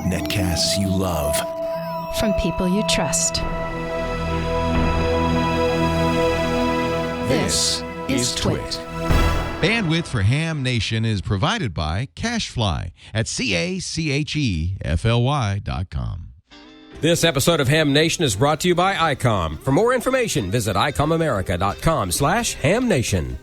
Netcasts you love. From people you trust. This is Twit. Bandwidth for Ham Nation is provided by CacheFly at CacheFly.com. This episode of Ham Nation is brought to you by Icom. For more information, visit IcomAmerica.com/HamNation.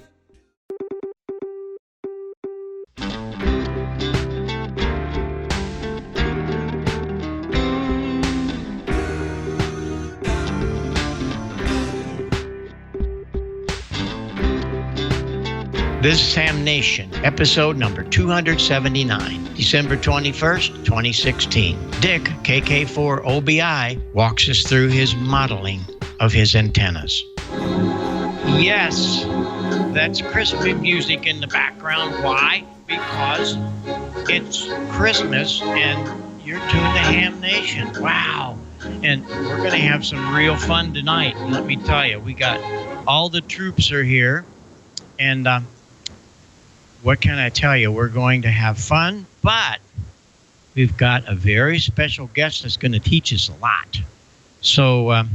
This is Ham Nation, episode number 279, December 21st, 2016. Dick KK4OBI walks us through his modeling of his antennas. Yes, that's Christmas music in the background. Why? Because it's Christmas and you're tuned to Ham Nation. Wow. And we're going to have some real fun tonight. And let me tell you, we got all the troops are here. And what can I tell you? We're going to have fun, but we've got a very special guest that's going to teach us a lot. So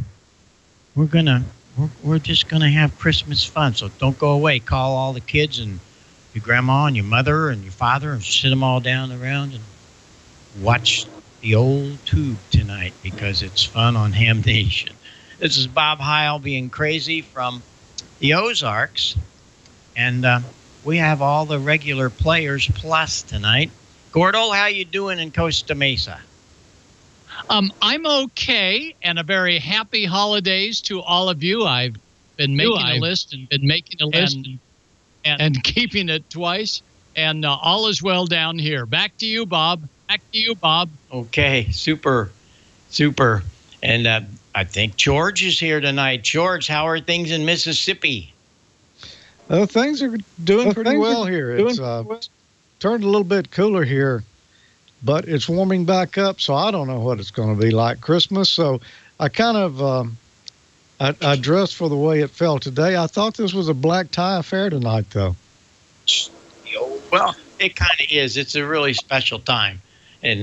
we're just going to have Christmas fun. So don't go away. Call all the kids and your grandma and your mother and your father and sit them all down around and watch the old tube tonight because it's fun on Ham Nation. This is Bob Heil being crazy from the Ozarks, and we have all the regular players plus tonight. Gordo, how you doing in Costa Mesa? I'm okay, and a very happy holidays to all of you. I've been making a list and and keeping it twice, and all is well down here. Back to you, Bob. Okay, super. And I think George is here tonight. George, how are things in Mississippi? Things are doing pretty well here. It's turned a little bit cooler here, but it's warming back up, so I don't know what it's going to be like Christmas. So I kind of I dressed for the way it felt today. I thought this was a black tie affair tonight, though. Well, it kind of is. It's a really special time, and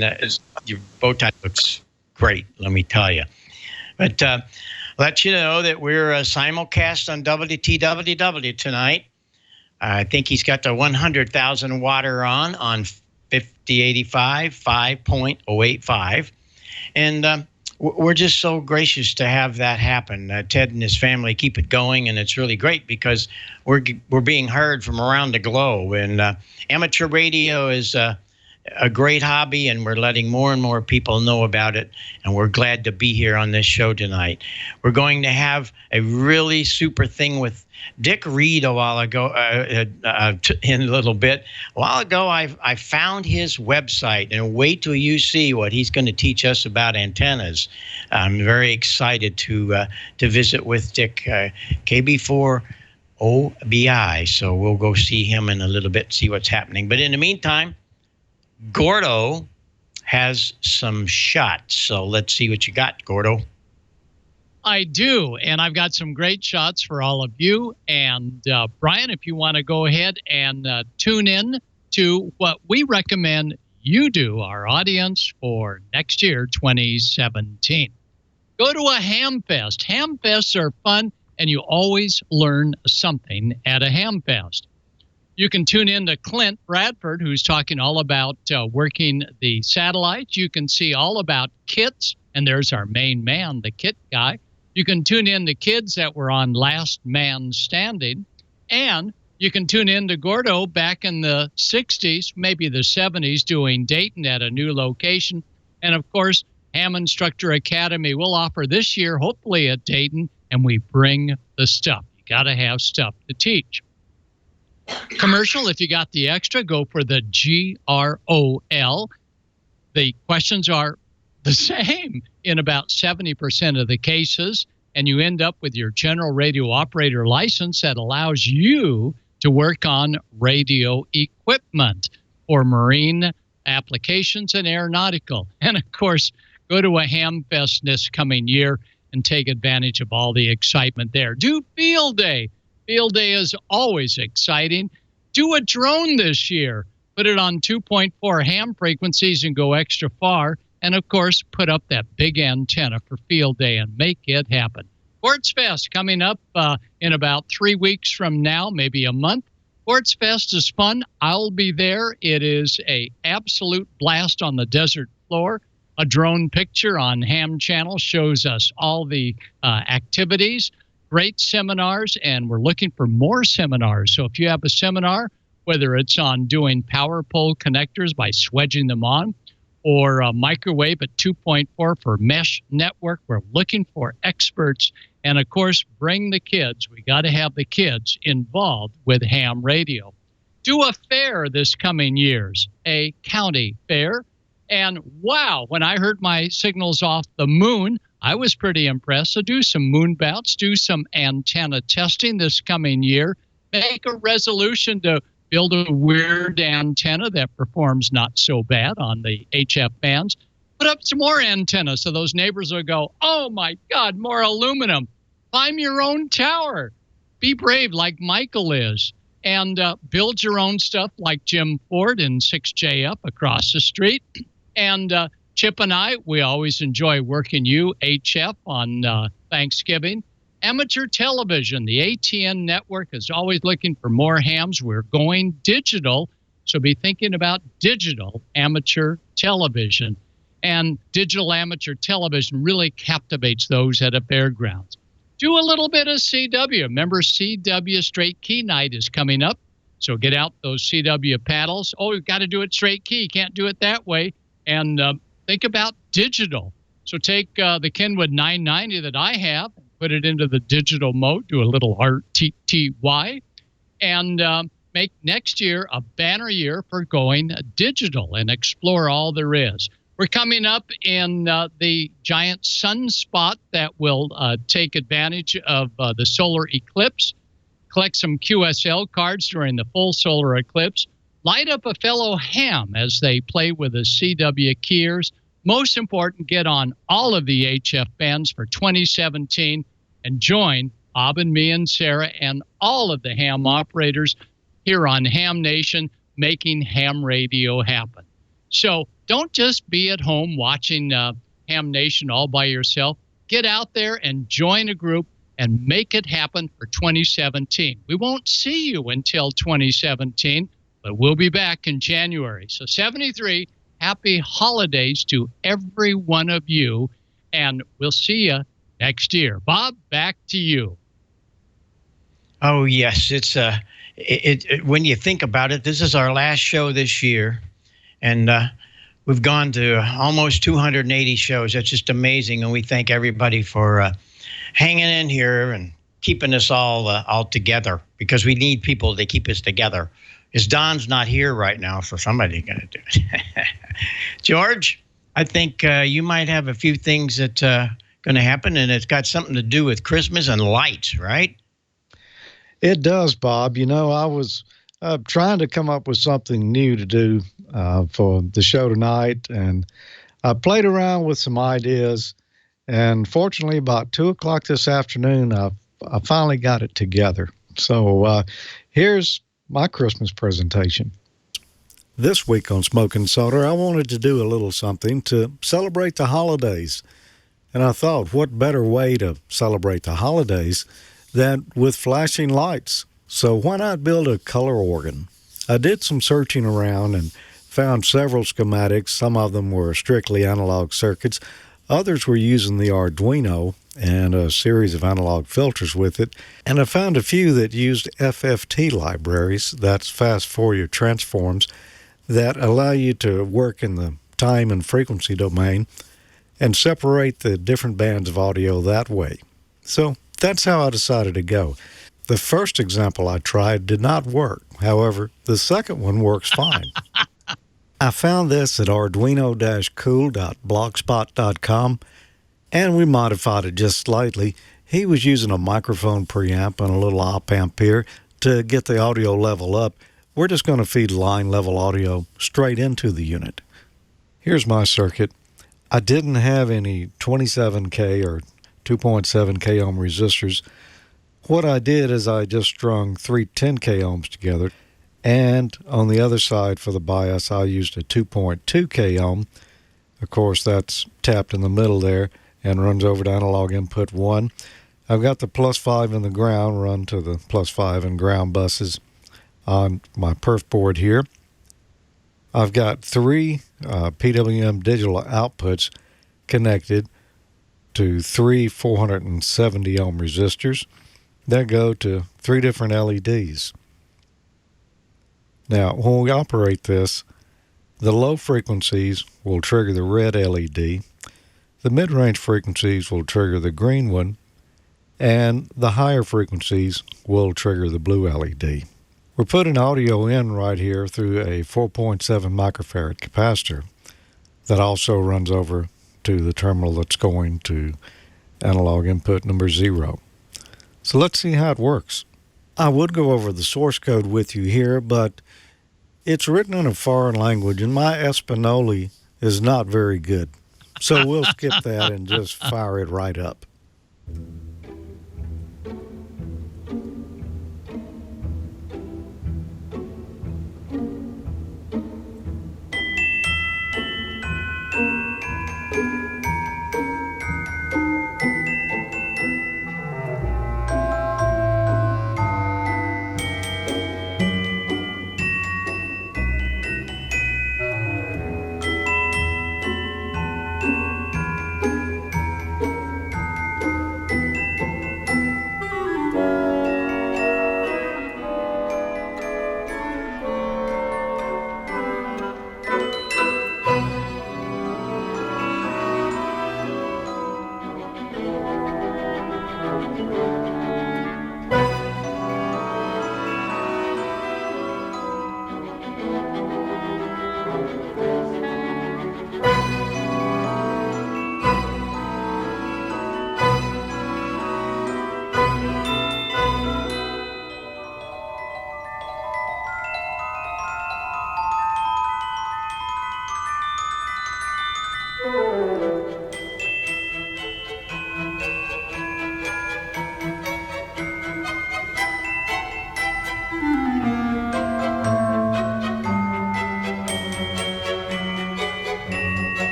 your bow tie looks great, let me tell you. But let you know that we're simulcast on WTWW tonight. I think he's got the 100,000 watter on 5085 5.085. And we're just so gracious to have that happen. Ted and his family keep it going, and it's really great because we're being heard from around the globe. And amateur radio is a great hobby, and we're letting more and more people know about it, and we're glad to be here on this show tonight. We're going to have a really super thing with Dick Reid a while ago, in a little bit. A while ago, I found his website, and wait till you see what he's going to teach us about antennas. I'm very excited to visit with Dick, KB4OBI, so we'll go see him in a little bit, see what's happening. But in the meantime, Gordo has some shots, so let's see what you got, Gordo. I do, and I've got some great shots for all of you. And Brian, if you want to go ahead and tune in to what we recommend you do, our audience, for next year, 2017. Go to a ham fest. Ham fests are fun, and you always learn something at a ham fest. You can tune in to Clint Bradford, who's talking all about working the satellites. You can see all about kits, and there's our main man, the kit guy. You can tune in to kids that were on Last Man Standing, and you can tune in to Gordo back in the 60s, maybe the 70s, doing Dayton at a new location. And, of course, Ham Instructor Academy will offer this year, hopefully at Dayton, and we bring the stuff. You got to have stuff to teach. Commercial, if you got the extra, go for the GROL. The questions are the same in about 70% of the cases, and you end up with your general radio operator license that allows you to work on radio equipment for marine applications and aeronautical. And, of course, go to a ham fest this coming year and take advantage of all the excitement there. Do Field Day. Field Day is always exciting. Do a drone this year. put it on 2.4 ham frequencies and go extra far. And, of course, put up that big antenna for field day and make it happen. Quartz Fest coming up in about 3 weeks from now, maybe a month. Quartz Fest is fun. I'll be there. It is a absolute blast on the desert floor. A drone picture on Ham Channel shows us all the activities, great seminars, and we're looking for more seminars. So if you have a seminar, whether it's on doing power pole connectors by swedging them on, or microwave at 2.4 for mesh network, we're looking for experts. And, of course, bring the kids. We got to have the kids involved with ham radio. Do a fair this coming year's, a county fair. And, wow, when I heard my signals off the moon, I was pretty impressed. So do some moon bounce, do some antenna testing this coming year. Make a resolution to build a weird antenna that performs not so bad on the HF bands. Put up some more antennas so those neighbors will go, oh, my God, more aluminum. Climb your own tower. Be brave like Michael is. And build your own stuff like Jim Ford and 6J Up across the street. And Chip and I, we always enjoy working you, HF, on Thanksgiving. Amateur television, the ATN network is always looking for more hams. We're going digital, so be thinking about digital amateur television. And digital amateur television really captivates those at a fairgrounds. Do a little bit of CW. Remember, CW Straight Key Night is coming up, so get out those CW paddles. Oh, you've got to do it straight key. You can't do it that way. And think about digital. So take the Kenwood 990 that I have, put it into the digital mode, do a little RTTY, and make next year a banner year for going digital and explore all there is. We're coming up in the giant sunspot that will take advantage of the solar eclipse. Collect some QSL cards during the full solar eclipse. Light up a fellow ham as they play with the CW keyers. Most important, get on all of the HF bands for 2017 and join Bob and me and Sarah and all of the ham operators here on Ham Nation, making ham radio happen. So don't just be at home watching Ham Nation all by yourself. Get out there and join a group and make it happen for 2017. We won't see you until 2017, but we'll be back in January. So 73, happy holidays to every one of you, and we'll see you next year. Bob, back to you. Oh, yes. It's when you think about it, this is our last show this year, and we've gone to almost 280 shows. That's just amazing, and we thank everybody for hanging in here and keeping us all together, because we need people to keep us together. Is Don's not here right now, so somebody's going to do it. George, I think you might have a few things that going to happen, and it's got something to do with Christmas and lights, right? It does, Bob. You know, I was trying to come up with something new to do for the show tonight, and I played around with some ideas, and fortunately about 2 o'clock this afternoon, I finally got it together. So here's my Christmas presentation. This week on Smoking Soda, I wanted to do a little something to celebrate the holidays. And I thought, what better way to celebrate the holidays than with flashing lights? So why not build a color organ? I did some searching around and found several schematics. Some of them were strictly analog circuits. Others were using the Arduino and a series of analog filters with it. And I found a few that used FFT libraries, that's fast Fourier transforms, that allow you to work in the time and frequency domain and separate the different bands of audio that way. So that's how I decided to go. The first example I tried did not work. However, the second one works fine. I found this at arduino-cool.blogspot.com, and we modified it just slightly. He was using a microphone preamp and a little op-amp here to get the audio level up. We're just going to feed line level audio straight into the unit. Here's my circuit. I didn't have any 27K or 2.7K ohm resistors. What I did is I just strung three 10K ohms together And on the other side for the bias, I used a 2.2 k ohm. Of course, that's tapped in the middle there and runs over to analog input 1. I've got the +5 in the ground run to the +5 and ground buses on my perf board here. I've got 3 PWM digital outputs connected to 3 470 ohm resistors that go to 3 different LEDs. Now, when we operate this, the low frequencies will trigger the red LED, the mid-range frequencies will trigger the green one, and the higher frequencies will trigger the blue LED. We're putting audio in right here through a 4.7 microfarad capacitor that also runs over to the terminal that's going to analog input number 0. So let's see how it works. I would go over the source code with you here, but it's written in a foreign language, and my Espanoli is not very good. So we'll skip that and just fire it right up.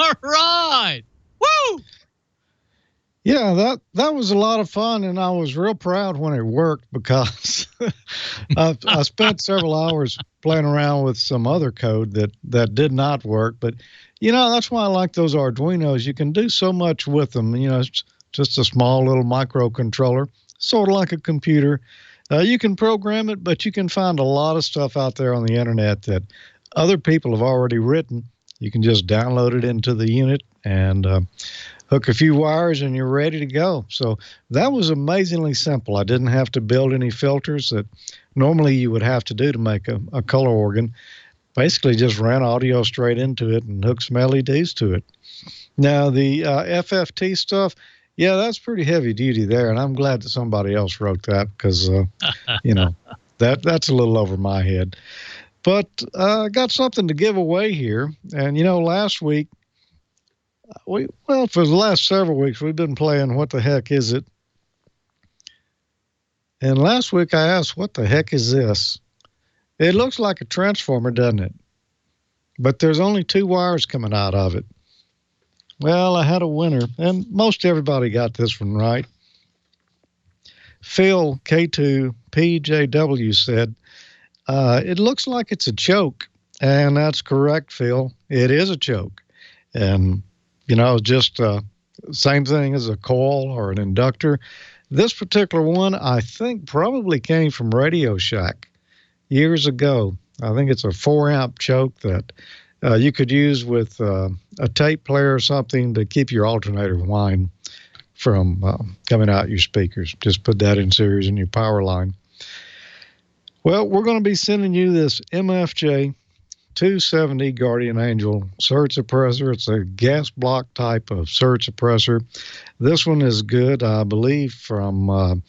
All right. Woo! Yeah, that was a lot of fun, and I was real proud when it worked because I spent several hours playing around with some other code that did not work. But, that's why I like those Arduinos. You can do so much with them. It's just a small little microcontroller, sort of like a computer. You can program it, but you can find a lot of stuff out there on the internet that other people have already written. You can just download it into the unit and hook a few wires and you're ready to go. So that was amazingly simple. I didn't have to build any filters that normally you would have to do to make a color organ. Basically just ran audio straight into it and hooked some LEDs to it. Now the FFT stuff, yeah, that's pretty heavy duty there, and I'm glad that somebody else wrote that because, that's a little over my head. But I got something to give away here. And, last week, for the last several weeks, we've been playing What the Heck Is It? And last week I asked, what the heck is this? It looks like a transformer, doesn't it? But there's only 2 wires coming out of it. Well, I had a winner, and most everybody got this one right. Phil K2PJW said, it looks like it's a choke, and that's correct, Phil. It is a choke. And, just same thing as a coil or an inductor. This particular one, I think, probably came from Radio Shack years ago. I think it's a 4-amp choke that you could use with a tape player or something to keep your alternator whine from coming out your speakers. Just put that in series in your power line. Well, we're going to be sending you this MFJ 270 Guardian Angel surge suppressor. It's a gas block type of surge suppressor. This one is good, I believe, from, I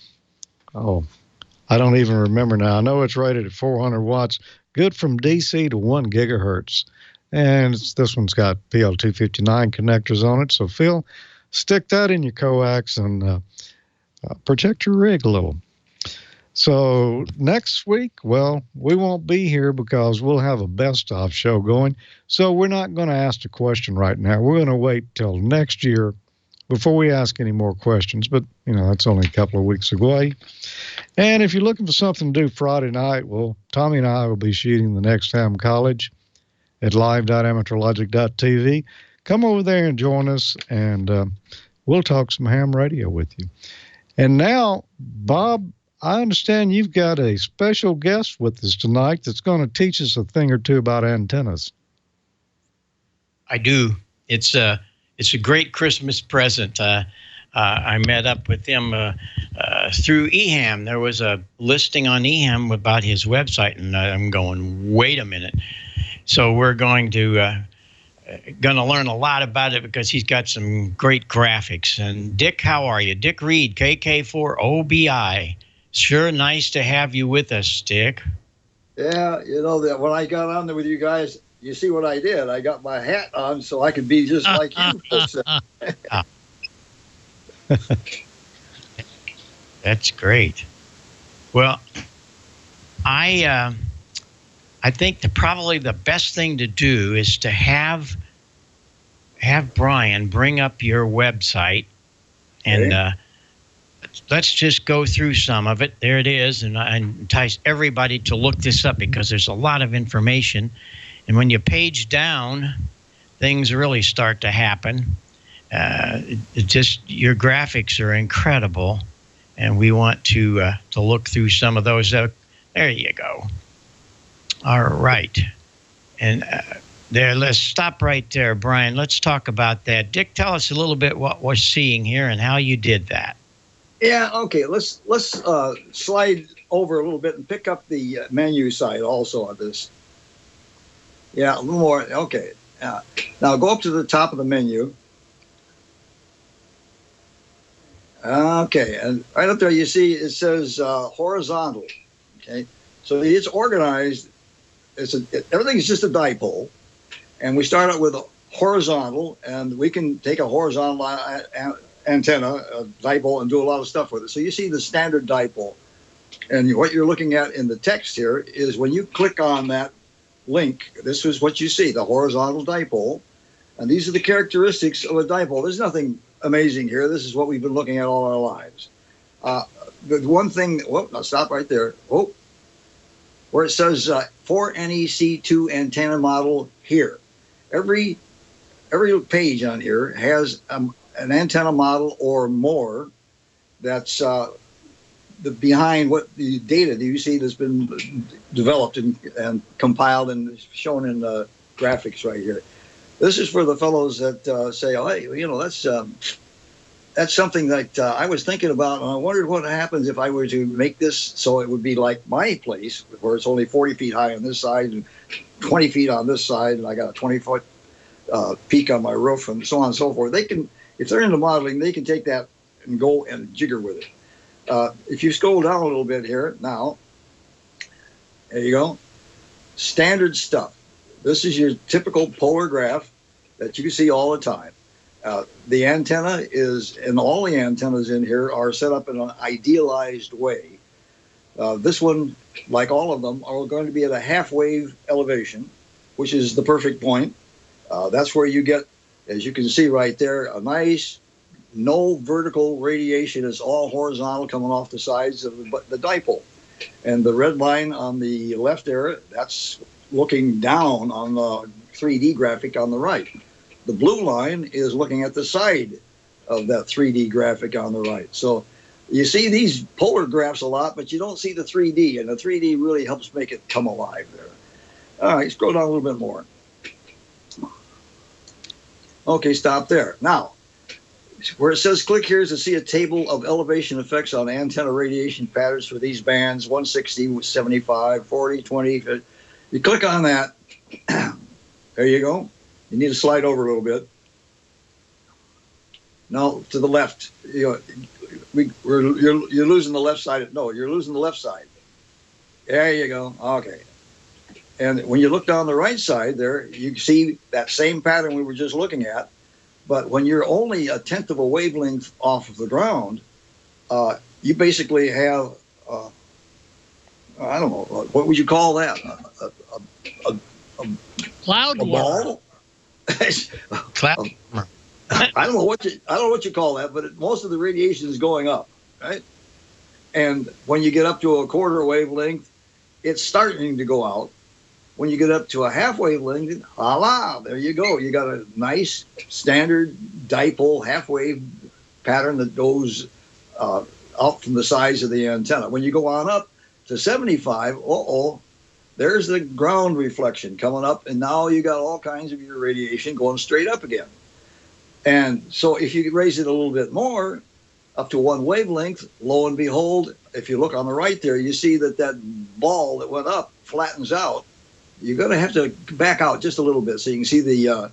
don't even remember now. I know it's rated at 400 watts, good from DC to 1 gigahertz. And this one's got PL259 connectors on it. So, Phil, stick that in your coax and protect your rig a little. So next week, well, we won't be here because we'll have a best-of show going. So we're not going to ask the question right now. We're going to wait till next year before we ask any more questions. But, that's only a couple of weeks away. And if you're looking for something to do Friday night, well, Tommy and I will be shooting the next Ham College at live.amateurlogic.tv. Come over there and join us, and we'll talk some ham radio with you. And now, Bob, I understand you've got a special guest with us tonight that's going to teach us a thing or two about antennas. I do. It's a great Christmas present. I met up with him through EHAM. There was a listing on EHAM about his website, and I'm going, wait a minute. So we're going to learn a lot about it because he's got some great graphics. And Dick, how are you? Dick Reid KK4OBI. Sure nice to have you with us, Dick. Yeah, that when I got on there with you guys, you see what I did. I got my hat on so I could be just like you folks. That's great. Well, I think probably the best thing to do is to have Brian bring up your website, and let's just go through some of it. There it is, and I entice everybody to look this up because there's a lot of information. And when you page down, things really start to happen. Your graphics are incredible, and we want to look through some of those. There you go. All right, and let's stop right there, Brian. Let's talk about that. Dick, tell us a little bit what we're seeing here and how you did that. Yeah, okay. Let's slide over a little bit and pick up the menu side also on this. Yeah, a little more. Okay. Now go up to the top of the menu. Okay, and right up there you see it says horizontal. Okay, so it's organized. Everything is just a dipole, and we start out with a horizontal, and we can take a horizontal antenna, a dipole, and do a lot of stuff with it. So you see the standard dipole, and what you're looking at in the text here is when you click on that link, this is what you see, the horizontal dipole, and these are the characteristics of a dipole. There's nothing amazing here. This is what we've been looking at all our lives. The one thing, now stop right there. Where it says 4NEC2 antenna model here. Every page on here has an antenna model or more that's behind what the data that you see that's been developed and compiled and shown in the graphics right here. This is for the fellows that say, oh, hey, that's something that I was thinking about, and I wondered what happens if I were to make this so it would be like my place, where it's only 40 feet high on this side and 20 feet on this side, and I got a 20-foot peak on my roof, and so on and so forth. They can, if they're into modeling, they can take that and go and jigger with it. If you scroll down a little bit here, now, there you go, standard stuff. This is your typical polar graph that you see all the time. The antenna is, and all the antennas in here are set up in an idealized way. This one, like all of them, are going to be at a half-wave elevation, which is the perfect point. That's where you get, as you can see right there, a nice, no vertical radiation. It's all horizontal coming off the sides of the dipole. And the red line on the left there, that's looking down on the 3D graphic on the right. The blue line is looking at the side of that 3D graphic on the right. So you see these polar graphs a lot, but you don't see the 3D, and the 3D really helps make it come alive there. All right, scroll down a little bit more. Okay, stop there. Now, where it says click here is to see a table of elevation effects on antenna radiation patterns for these bands, 160, 75, 40, 20. You click on that, There you go. You need to slide over a little bit. No, to the left. You're losing the left side. No, you're losing the left side. There you go. Okay. And when you look down the right side there, you see that same pattern we were just looking at. But when you're only a tenth of a wavelength off of the ground, you basically have, I don't know, what would you call that? Cloud a ball? Cloud. I don't know what you call that, but most of the radiation is going up, right? And when you get up to a quarter wavelength, it's starting to go out. When you get up to a half wavelength, voila, there you go. You got a nice standard dipole half wave pattern that goes out from the size of the antenna. When you go on up to 75, there's the ground reflection coming up, and now you got all kinds of your radiation going straight up again. And so if you raise it a little bit more, up to one wavelength, lo and behold, if you look on the right there, you see that ball that went up flattens out. You're going to have to back out just a little bit so you can see the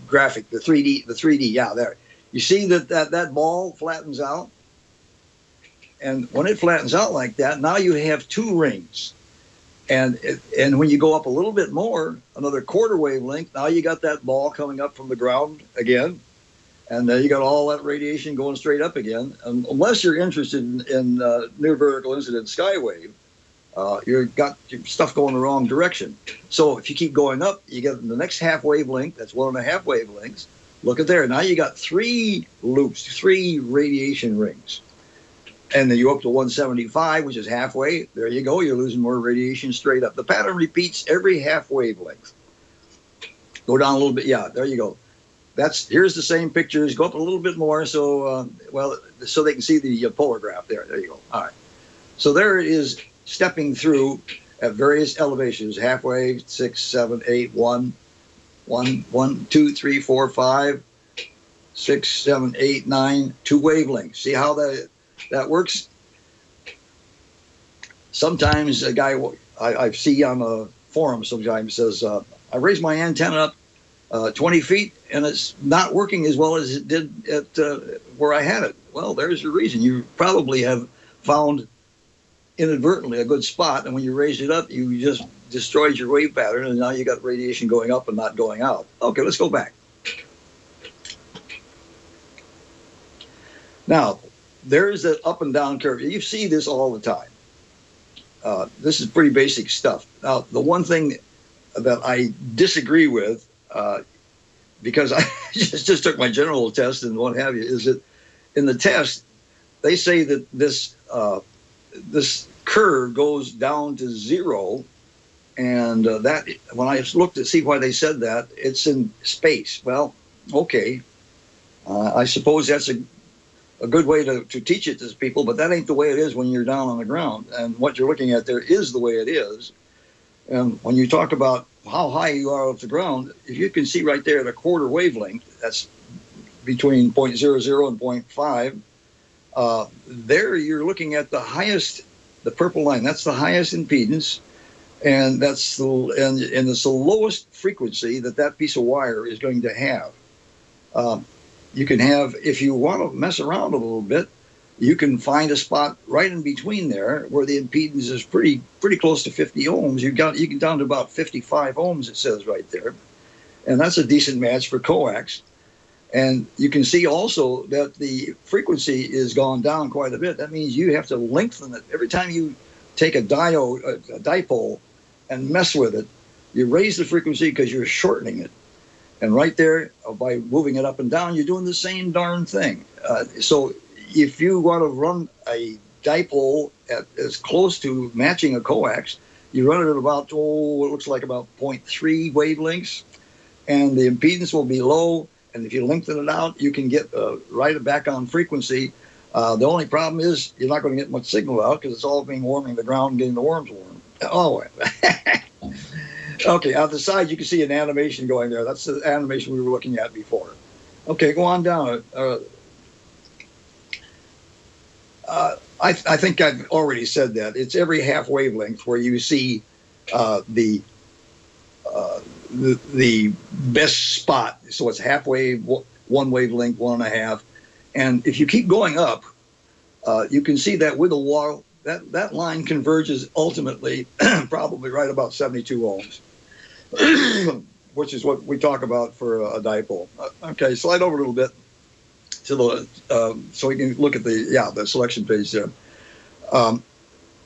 graphic, the 3D. Yeah, there. You see that ball flattens out? And when it flattens out like that, now you have two rings. And when you go up a little bit more, another quarter wavelength, now you got that ball coming up from the ground again. And you got all that radiation going straight up again. And unless you're interested in near vertical incident skywave, you've got your stuff going the wrong direction. So if you keep going up, you get the next half wavelength, that's 1.5 wavelengths. Look at there. Now you got 3 loops, 3 radiation rings. And then you go up to 175, which is halfway. There you go. You're losing more radiation straight up. The pattern repeats every half wavelength. Go down a little bit. Yeah, there you go. Here's the same pictures. Go up a little bit more so they can see the polar graph there. There you go. All right. So there it is, stepping through at various elevations, halfway, 6, 7, 8, 1, 2, 3, 4, 5, 6, 7, 8, 9, 2 wavelengths. See how that works? Sometimes a guy I see on a forum sometimes says, I raised my antenna up 20 feet and it's not working as well as it did at where I had it. Well, there's your reason. You probably have found inadvertently a good spot, and when you raised it up, you just destroyed your wave pattern, and now you got radiation going up and not going out. Okay, let's go back. Now, there's the up and down curve. You see this all the time. This is pretty basic stuff. Now, the one thing that I disagree with, because I just took my general test and what have you, is that in the test, they say that this curve goes down to 0, and that when I looked to see why they said that, it's in space. Well, okay, I suppose that's a good way to teach it to people, but that ain't the way it is when you're down on the ground. And what you're looking at there is the way it is. And when you talk about how high you are off the ground, if you can see right there at a quarter wavelength, that's between 0.00 and 0.5, there you're looking at the highest, the purple line, that's the highest impedance, and it's the lowest frequency that piece of wire is going to have. You can have, if you want to mess around a little bit, you can find a spot right in between there where the impedance is pretty close to 50 ohms. You can down to about 55 ohms, it says right there, and that's a decent match for coax. And you can see also that the frequency is gone down quite a bit. That means you have to lengthen it. Every time you take a dipole, and mess with it, you raise the frequency because you're shortening it. And right there, by moving it up and down, you're doing the same darn thing. So if you want to run a dipole at as close to matching a coax, you run it at about, it looks like about 0.3 wavelengths, and the impedance will be low. And if you lengthen it out, you can get right back on frequency. The only problem is you're not going to get much signal out because it's all being warming the ground and getting the worms warm. Oh, okay. Out the side, you can see an animation going there. That's the animation we were looking at before. Okay, go on down. I think I've already said that. It's every half wavelength where you see the the best spot. So it's halfway, one wavelength, 1.5. And if you keep going up, you can see that with the wall, that line converges ultimately probably right about 72 ohms, which is what we talk about for a dipole. Okay, slide over a little bit to the so we can look at the selection page there.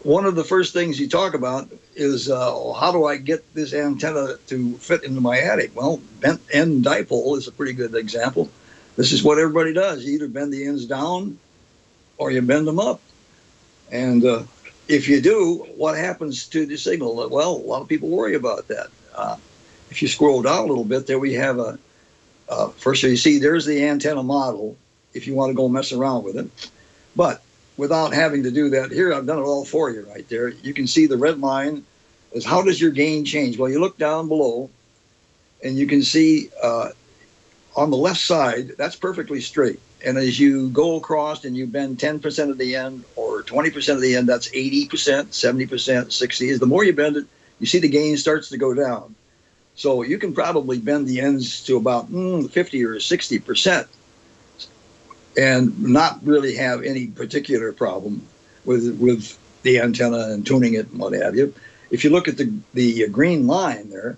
One of the first things you talk about is how do I get this antenna to fit into my attic? Well, bent end dipole is a pretty good example. This is what everybody does. You either bend the ends down or you bend them up. And if you do, what happens to the signal? Well, a lot of people worry about that. If you scroll down a little bit, there we have first you see there's the antenna model if you want to go mess around with it. But without having to do that, here I've done it all for you right there. You can see the red line is how does your gain change? Well, you look down below and you can see on the left side, that's perfectly straight. And as you go across and you bend 10% of the end or 20% of the end, that's 80%, 70%, 60%. The more you bend it, you see the gain starts to go down. So you can probably bend the ends to about 50 or 60% and not really have any particular problem with the antenna and tuning it and what have you. If you look at the green line there,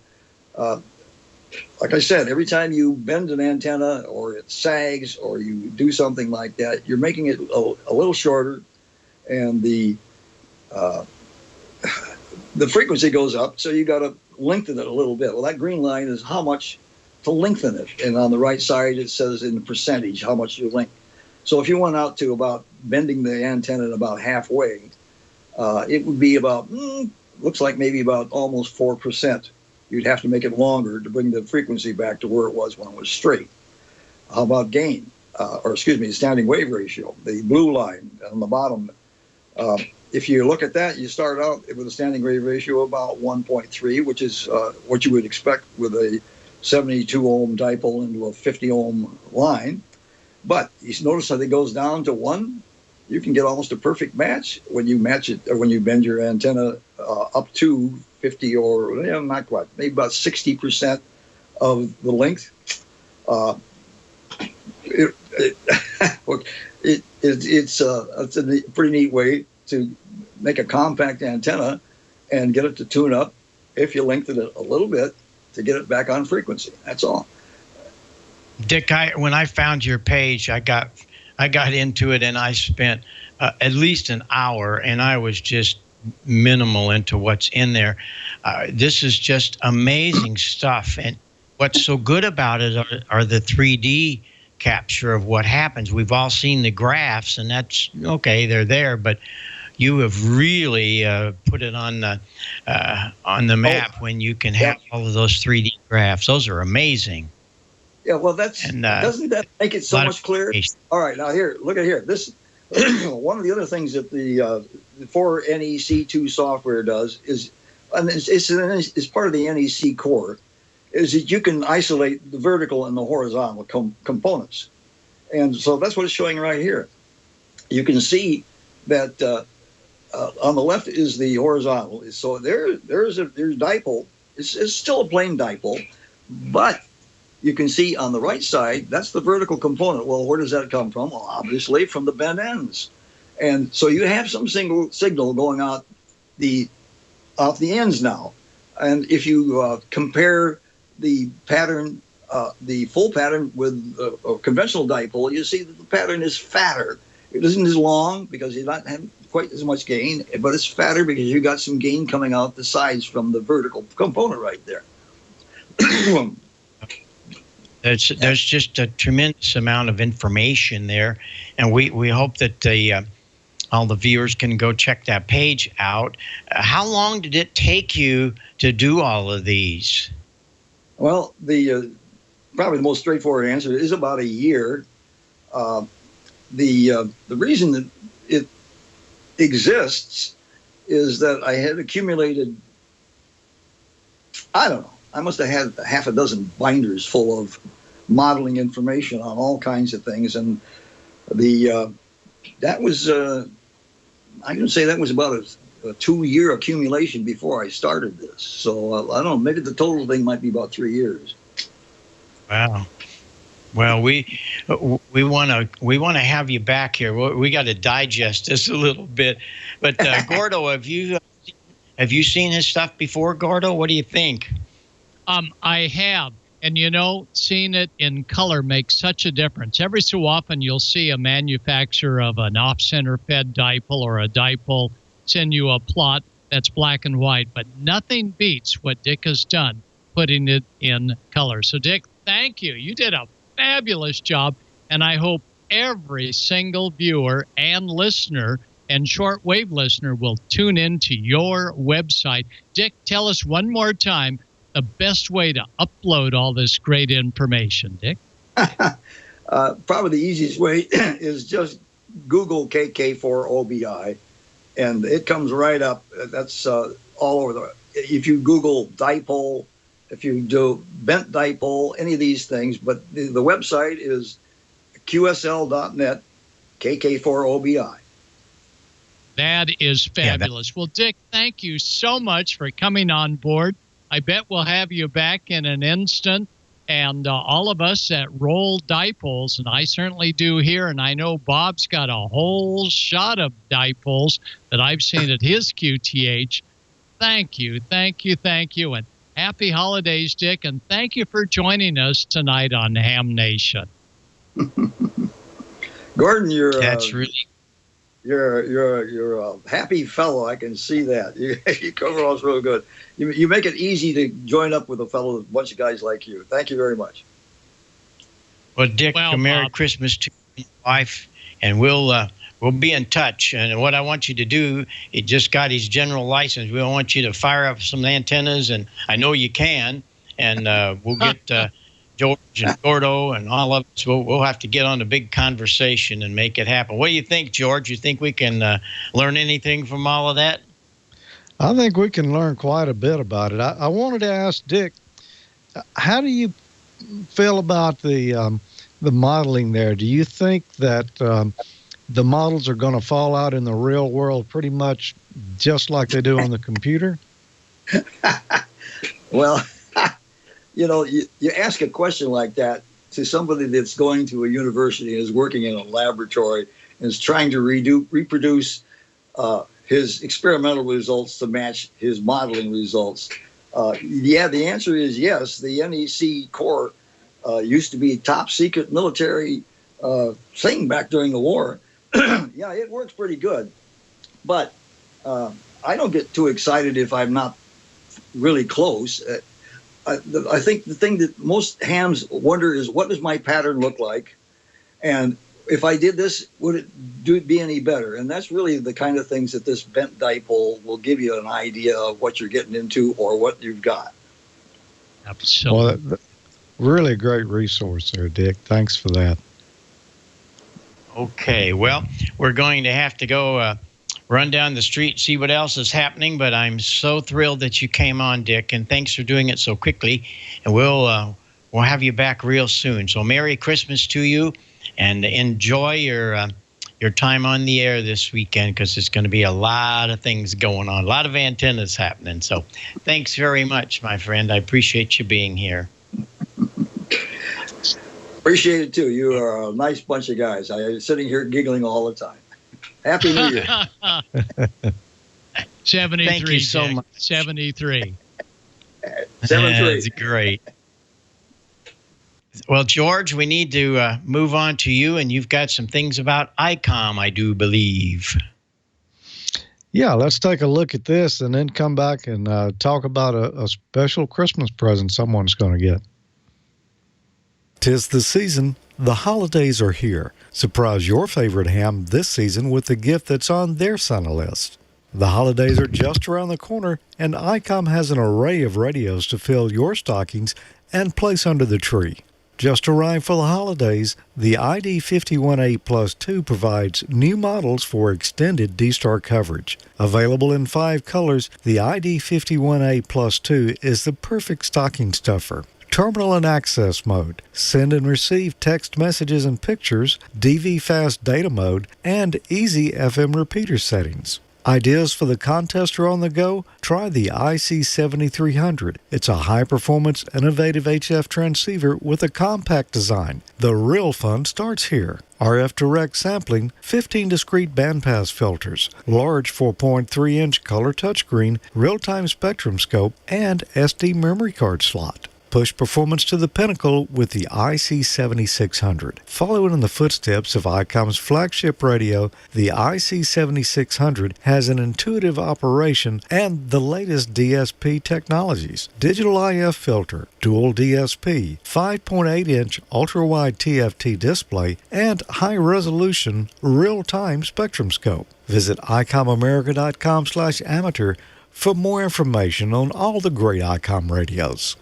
like I said, every time you bend an antenna or it sags or you do something like that, you're making it a little shorter, and the frequency goes up, so you got to lengthen it a little bit. Well, that green line is how much to lengthen it, and on the right side it says in percentage how much you lengthen. So if you went out to about bending the antenna about halfway, it would be about looks like maybe about almost 4%. You'd have to make it longer to bring the frequency back to where it was when it was straight. How about gain? The standing wave ratio, the blue line on the bottom. If you look at that, you start out with a standing wave ratio of about 1.3, which is what you would expect with a 72 ohm dipole into a 50 ohm line. But you notice how it goes down to 1. You can get almost a perfect match when you match it, or when you bend your antenna up to 50 or not quite, maybe about 60% of the length. It's a pretty neat way to make a compact antenna and get it to tune up if you lengthen it a little bit to get it back on frequency. That's all. Dick, when I found your page, I got into it and I spent at least an hour, and I was just minimal into what's in there. This is just amazing stuff, and what's so good about it are the 3D capture of what happens. We've all seen the graphs, and that's okay, they're there, but you have really put it on the map when you can have all of those 3D graphs. Those are amazing. Yeah, well, doesn't that make it so much clearer? All right, now here, look at here. This one of the other things that the 4NEC2 software does is, and it's part of the NEC core, is that you can isolate the vertical and the horizontal components, and so that's what it's showing right here. You can see that on the left is the horizontal. So there's dipole. It's still a plain dipole, but you can see on the right side, that's the vertical component. Well, where does that come from? Well, obviously from the bent ends. And so you have some signal going out off the ends now. And if you compare the pattern, the full pattern with a conventional dipole, you see that the pattern is fatter. It isn't as long because you're not having quite as much gain, but it's fatter because you got some gain coming out the sides from the vertical component right there. There's just a tremendous amount of information there, and we hope that all the viewers can go check that page out. How long did it take you to do all of these? Well, probably the most straightforward answer is about a year. The reason that it exists is that I had accumulated, I don't know, I must have had half a dozen binders full of modeling information on all kinds of things, and that was I can say that was about a 2-year accumulation before I started this. So I don't know, maybe the total thing might be about 3 years. Wow. Well, we want to have you back here. We got to digest this a little bit. But Gordo, have you seen his stuff before, Gordo? What do you think? I have. And, seeing it in color makes such a difference. Every so often, you'll see a manufacturer of an off-center fed dipole or a dipole send you a plot that's black and white. But nothing beats what Dick has done, putting it in color. So, Dick, thank you. You did a fabulous job. And I hope every single viewer and listener and shortwave listener will tune into your website. Dick, tell us one more time the best way to upload all this great information, Dick. Probably the easiest way is just Google KK4OBI, and it comes right up. That's all over if you Google dipole, if you do bent dipole, any of these things. But the website is qsl.net, KK4OBI. That is fabulous. Well, Dick, thank you so much for coming on board. I bet we'll have you back in an instant. And all of us that roll dipoles, and I certainly do here, and I know Bob's got a whole shot of dipoles that I've seen at his QTH. Thank you, thank you, thank you. And happy holidays, Dick, and thank you for joining us tonight on Ham Nation. Gordon, you're a happy fellow. I can see that. You cover us real good. You make it easy to join up with a bunch of guys like you. Thank you very much. Well, Dick, a Merry Christmas to your wife, and we'll be in touch. And what I want you to do, he just got his general license. We want you to fire up some antennas, and I know you can. And we'll get George and Gordo and all of us. We'll have to get on a big conversation and make it happen. What do you think, George? You think we can learn anything from all of that? I think we can learn quite a bit about it. I wanted to ask Dick, how do you feel about the modeling there? Do you think that the models are going to fall out in the real world pretty much just like they do on the computer? Well, you ask a question like that to somebody that's going to a university and is working in a laboratory and is trying to reproduce his experimental results to match his modeling results. The answer is yes. The NEC core used to be top secret military thing back during the war. Yeah, it works pretty good. But I don't get too excited if I'm not really close. I think the thing that most hams wonder is, what does my pattern look like? And if I did this, would it be any better? And that's really the kind of things that this bent dipole will give you an idea of what you're getting into or what you've got. Absolutely. Well, really great resource there, Dick. Thanks for that. Okay, well, we're going to have to go run down the street, see what else is happening, but I'm so thrilled that you came on, Dick, and thanks for doing it so quickly. And we'll have you back real soon. So Merry Christmas to you, and enjoy your time on the air this weekend, because there's going to be a lot of things going on, a lot of antennas happening. So thanks very much, my friend. I appreciate you being here. Appreciate it, too. You are a nice bunch of guys. I'm sitting here giggling all the time. Happy New Year. 73. Thank you so much. 73. 73. That's great. Well, George, we need to move on to you, and you've got some things about Icom, I do believe. Yeah, let's take a look at this and then come back and talk about a special Christmas present someone's going to get. 'Tis the season. The holidays are here. Surprise your favorite ham this season with the gift that's on their Santa list. The holidays are just around the corner, and Icom has an array of radios to fill your stockings and place under the tree. Just arrived for the holidays, the ID51A Plus 2 provides new models for extended D-Star coverage. Available in 5 colors, the ID51A Plus 2 is the perfect stocking stuffer. Terminal and access mode, send and receive text messages and pictures, DV fast data mode, and easy FM repeater settings. Ideas for the contest are on the go? Try the IC7300. It's a high-performance, innovative HF transceiver with a compact design. The real fun starts here. RF direct sampling, 15 discrete bandpass filters, large 4.3-inch color touchscreen, real-time spectrum scope, and SD memory card slot. Push performance to the pinnacle with the IC7600. Following in the footsteps of Icom's flagship radio, the IC7600 has an intuitive operation and the latest DSP technologies. Digital IF filter, dual DSP, 5.8-inch ultra-wide TFT display, and high-resolution real-time spectrum scope. Visit icomamerica.com/amateur for more information on all the great Icom radios.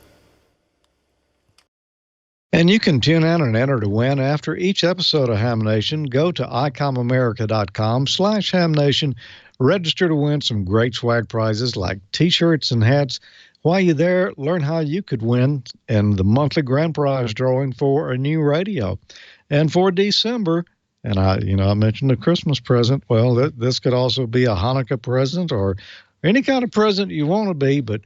And you can tune in and enter to win after each episode of Ham Nation. Go to icomamerica.com/hamnation. Register to win some great swag prizes like T-shirts and hats. While you're there, learn how you could win in the monthly grand prize drawing for a new radio. And for December, and I mentioned a Christmas present. Well, this could also be a Hanukkah present or any kind of present you want to be, but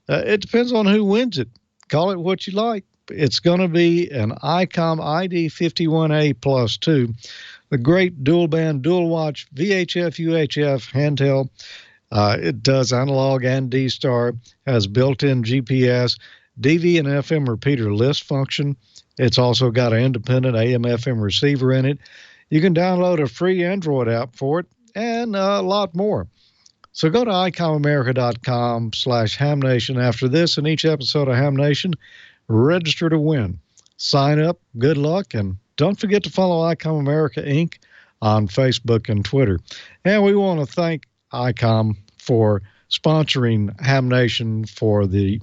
it depends on who wins it. Call it what you like. It's going to be an Icom ID51A Plus 2, the great dual-band, dual-watch VHF, UHF handheld. It does analog and D-Star, has built-in GPS, DV and FM repeater list function. It's also got an independent AM/FM receiver in it. You can download a free Android app for it, and a lot more. So go to icomamerica.com/hamnation after this and each episode of Ham Nation. Register to win. Sign up. Good luck. And don't forget to follow Icom America, Inc. on Facebook and Twitter. And we want to thank Icom for sponsoring Ham Nation for the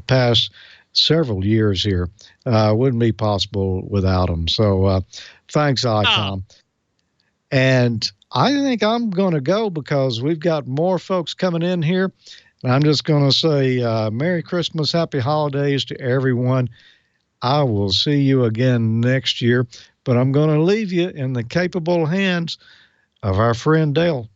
past several years here. Wouldn't be possible without them. So thanks, Icom. And I think I'm going to go because we've got more folks coming in here. I'm just going to say Merry Christmas, Happy Holidays to everyone. I will see you again next year, but I'm going to leave you in the capable hands of our friend Dale.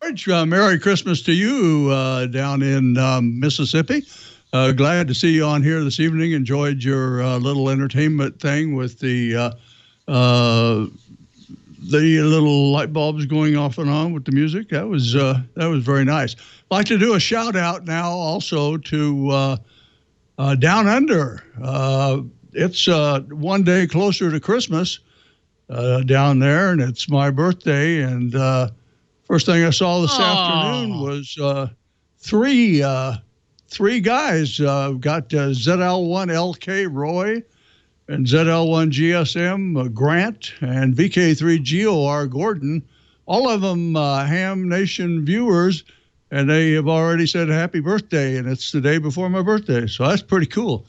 George, Merry Christmas to you down in Mississippi. Glad to see you on here this evening. Enjoyed your little entertainment thing with the little light bulbs going off and on with the music. That was very nice. I'd like to do a shout out now also to Down Under. It's one day closer to Christmas down there, and it's my birthday. And first thing I saw this afternoon was three guys. Got ZL1LK Roy, and ZL1 GSM Grant, and VK3 GOR Gordon, all of them Ham Nation viewers, and they have already said happy birthday, and it's the day before my birthday, so that's pretty cool.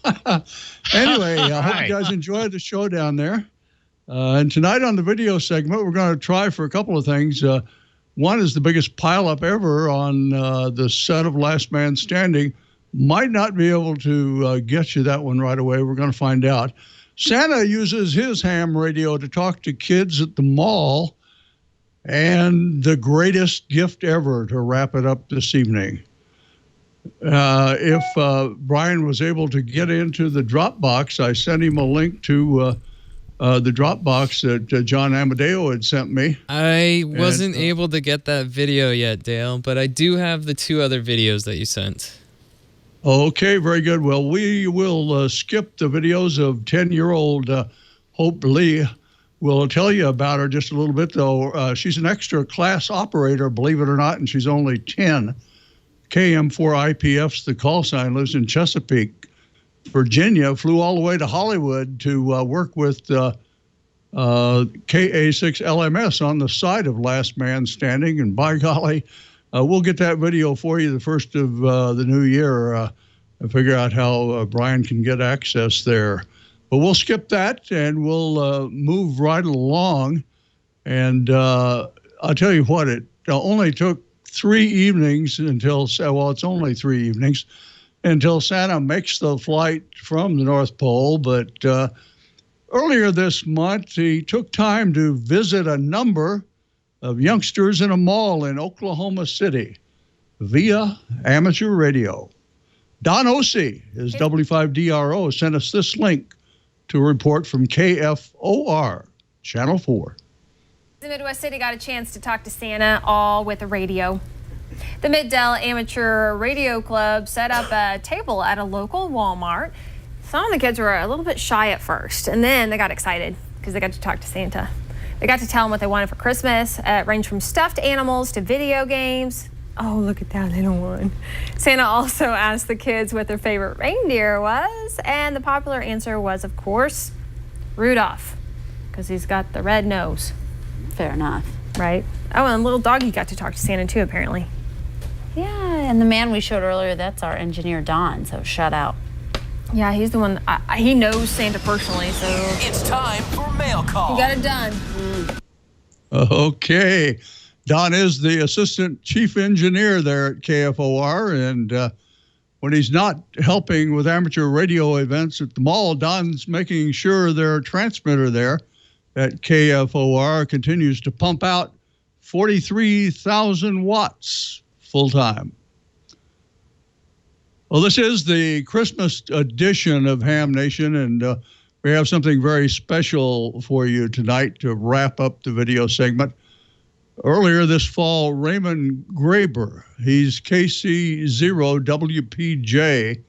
Anyway, I hope you guys enjoyed the show down there. And tonight on the video segment, we're going to try for a couple of things. One is the biggest pileup ever on the set of Last Man Standing. Might not be able to get you that one right away. We're going to find out. Santa uses his ham radio to talk to kids at the mall, and the greatest gift ever to wrap it up this evening. If Brian was able to get into the Dropbox, I sent him a link to the Dropbox that John Amadeo had sent me. I wasn't able to get that video yet, Dale, but I do have the two other videos that you sent. Okay, very good. Well, we will skip the videos of 10-year-old Hope Lee. We'll tell you about her just a little bit, though. She's an extra class operator, believe it or not, and she's only 10. KM4IPF's the call sign, lives in Chesapeake, Virginia, flew all the way to Hollywood to work with KA6LMS on the side of Last Man Standing, and by golly, we'll get that video for you the first of the new year and figure out how Brian can get access there. But we'll skip that and we'll move right along. And I'll tell you what, it only took 3 evenings until, well, it's only 3 evenings until Santa makes the flight from the North Pole. But earlier this month, he took time to visit a number of youngsters in a mall in Oklahoma City via amateur radio. Don Ossie, his W5DRO, sent us this link to a report from KFOR, Channel 4. The Midwest City got a chance to talk to Santa, all with a radio. The Mid-Del Amateur Radio Club set up a table at a local Walmart. Some of the kids were a little bit shy at first, and then they got excited because they got to talk to Santa. They got to tell him what they wanted for Christmas. It ranged from stuffed animals to video games. Oh, look at that little one. Santa also asked the kids what their favorite reindeer was, and the popular answer was, of course, Rudolph, because he's got the red nose. Fair enough. Right? Oh, and little doggy got to talk to Santa too, apparently. Yeah, and the man we showed earlier, that's our engineer, Don, so shout out. Yeah, he's the one, he knows Santa personally, so. It's time for mail call. You got it done. Okay. Don is the assistant chief engineer there at KFOR, and when he's not helping with amateur radio events at the mall, Don's making sure their transmitter there at KFOR continues to pump out 43,000 watts full-time. Well, this is the Christmas edition of Ham Nation, and we have something very special for you tonight to wrap up the video segment. Earlier this fall, Raymond Graber, he's KC0WPJ,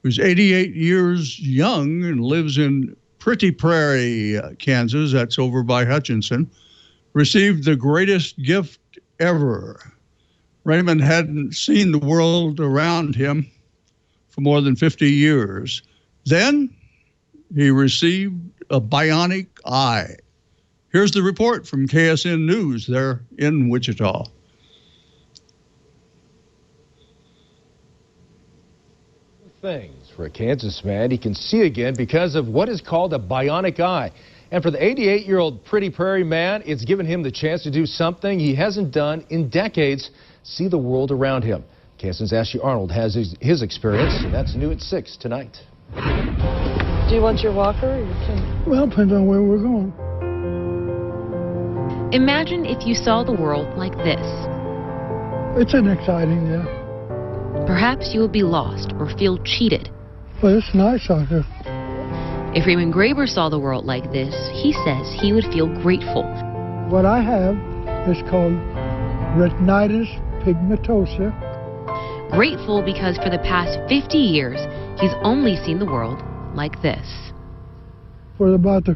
who's 88 years young and lives in Pretty Prairie, Kansas, that's over by Hutchinson, received the greatest gift ever. Raymond hadn't seen the world around him for more than 50 years. Then he received a bionic eye. Here's the report from KSN News there in Wichita. Things for a Kansas man he can see again because of what is called a bionic eye. And for the 88-year-old Pretty Prairie man, it's given him the chance to do something he hasn't done in decades, see the world around him. KSN's Ashley Arnold has his experience, and that's new at 6 tonight. Do you want your walker or your cane? Well, depends on where we're going. Imagine if you saw the world like this. It's an exciting, yeah. Perhaps you would be lost or feel cheated. But it's nice out there. If Raymond Graber saw the world like this, he says he would feel grateful. What I have is called retinitis pigmentosa. Grateful because for the past 50 years, he's only seen the world like this. For about the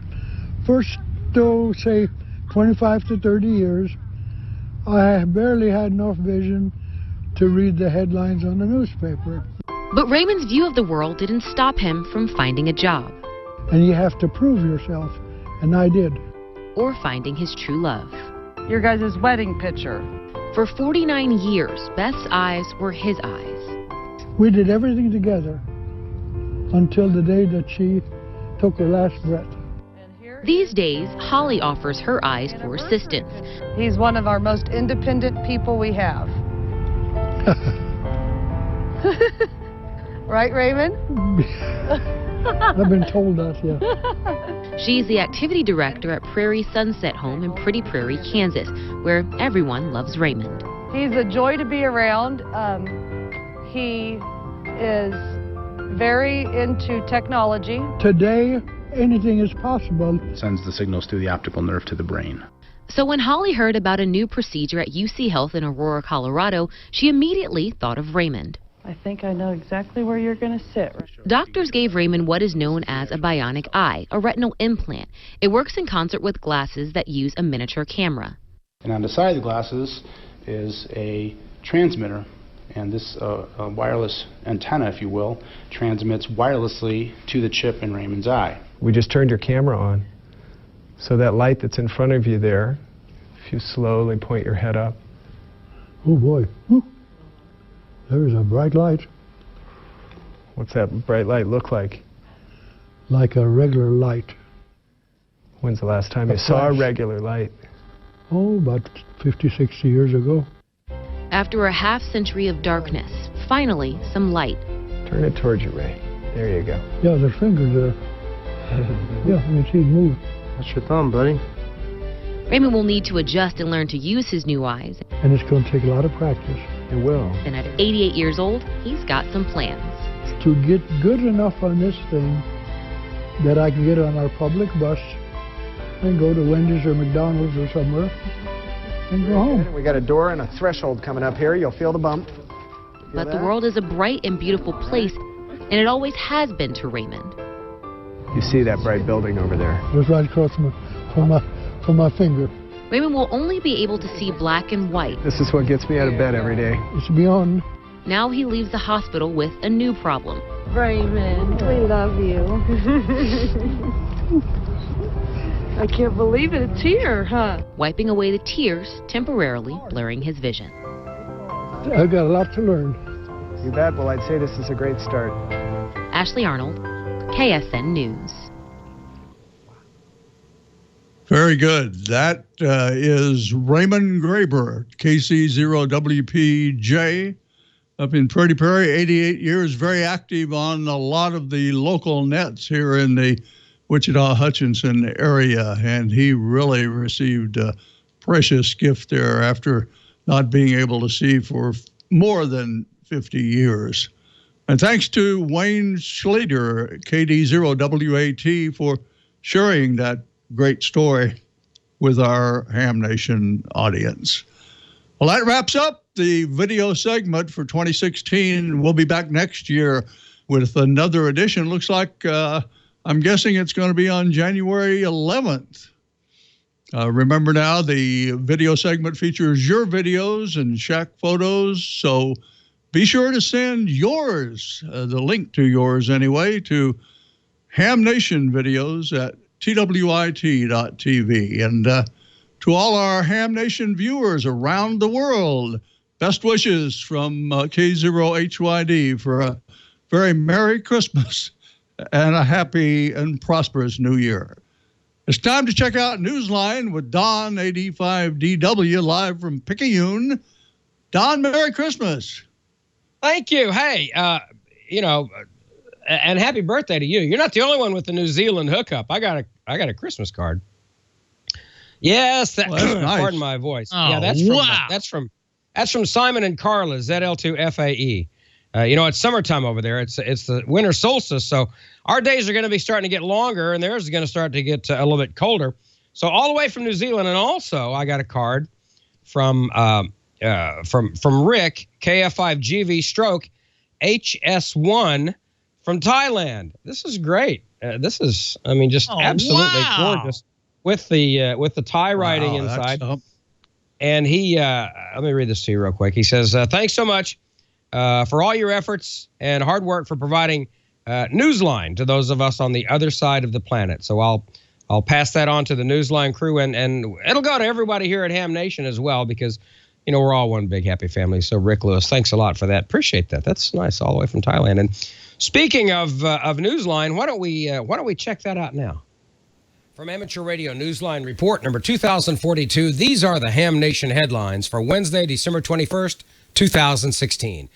first, say, 25 to 30 years, I barely had enough vision to read the headlines on the newspaper. But Raymond's view of the world didn't stop him from finding a job. And you have to prove yourself, and I did. Or finding his true love. Your guys' wedding picture. For 49 years, Beth's eyes were his eyes. We did everything together until the day that she took her last breath. These days, Holly offers her eyes for assistance. He's one of our most independent people we have. Right, Raymond? I've been told that, yeah. She's the activity director at Prairie Sunset Home in Pretty Prairie, Kansas, where everyone loves Raymond. He's a joy to be around. He is very into technology. Today, anything is possible. Sends the signals through the optical nerve to the brain. So when Holly heard about a new procedure at UC Health in Aurora, Colorado, she immediately thought of Raymond. I think I know exactly where you're going to sit. Doctors gave Raymond what is known as a bionic eye, a retinal implant. It works in concert with glasses that use a miniature camera. And on the side of the glasses is a transmitter, and this wireless antenna, if you will, transmits wirelessly to the chip in Raymond's eye. We just turned your camera on. So that light that's in front of you there, if you slowly point your head up. Oh boy, there's a bright light. What's that bright light look like? Like a regular light. When's the last time you saw a regular light? Oh, about 50, 60 years ago. After a half-century of darkness, finally some light. Turn it towards you, Ray. There you go. Yeah, there's fingers there. Yeah, I can see it move. That's your thumb, buddy. Raymond will need to adjust and learn to use his new eyes. And it's going to take a lot of practice. It will. And at 88 years old, he's got some plans. To get good enough on this thing that I can get on our public bus and go to Wendy's or McDonald's or somewhere and go home. We got a door and a threshold coming up here. You'll feel the bump. But the world is a bright and beautiful place, and it always has been to Raymond. You see that bright building over there? Just right across from my finger. Raymond will only be able to see black and white. This is what gets me out of bed every day. It's beyond. Now he leaves the hospital with a new problem. Raymond, we love you. I can't believe it. It's here, huh? Wiping away the tears, temporarily blurring his vision. I've got a lot to learn. You bet. Well, I'd say this is a great start. Ashley Arnold, KSN News. Very good. That is Raymond Graber, KC0WPJ, up in Pretty Prairie, 88 years, very active on a lot of the local nets here in the Wichita-Hutchinson area, and he really received a precious gift there after not being able to see for more than 50 years. And thanks to Wayne Schlater, KD0WAT, for sharing that great story with our Ham Nation audience. Well, that wraps up the video segment for 2016. We'll be back next year with another edition. Looks like, I'm guessing it's going to be on January 11th. Remember now, the video segment features your videos and Shaq photos, so be sure to send yours, the link to yours anyway, to Ham Nation Videos at twit.tv. And to all our Ham Nation viewers around the world, best wishes from K0HYD for a very Merry Christmas and a happy and prosperous New Year. It's time to check out Newsline with Don, 85DW, live from Picayune. Don, Merry Christmas. Thank you. Hey, and happy birthday to you. You're not the only one with the New Zealand hookup. I got a Christmas card. Yes, that's nice. Pardon my voice. Oh, yeah, that's from Simon and Carla, ZL2FAE. It's summertime over there. It's the winter solstice, so our days are going to be starting to get longer, and theirs is going to start to get a little bit colder. So all the way from New Zealand, and also I got a card from Rick KF5GV stroke HS1 from Thailand. This is great. This is, just absolutely gorgeous with the Thai writing inside. And he, let me read this to you real quick. He says, "Thanks so much for all your efforts and hard work for providing Newsline to those of us on the other side of the planet." So I'll pass that on to the Newsline crew, and it'll go to everybody here at Ham Nation as well, because we're all one big happy family. So Rick Lewis, thanks a lot for that. Appreciate that. That's nice, all the way from Thailand. And speaking of Newsline, why don't we check that out now? From Amateur Radio Newsline Report number 2042, these are the Ham Nation headlines for Wednesday, December 21st, 2016.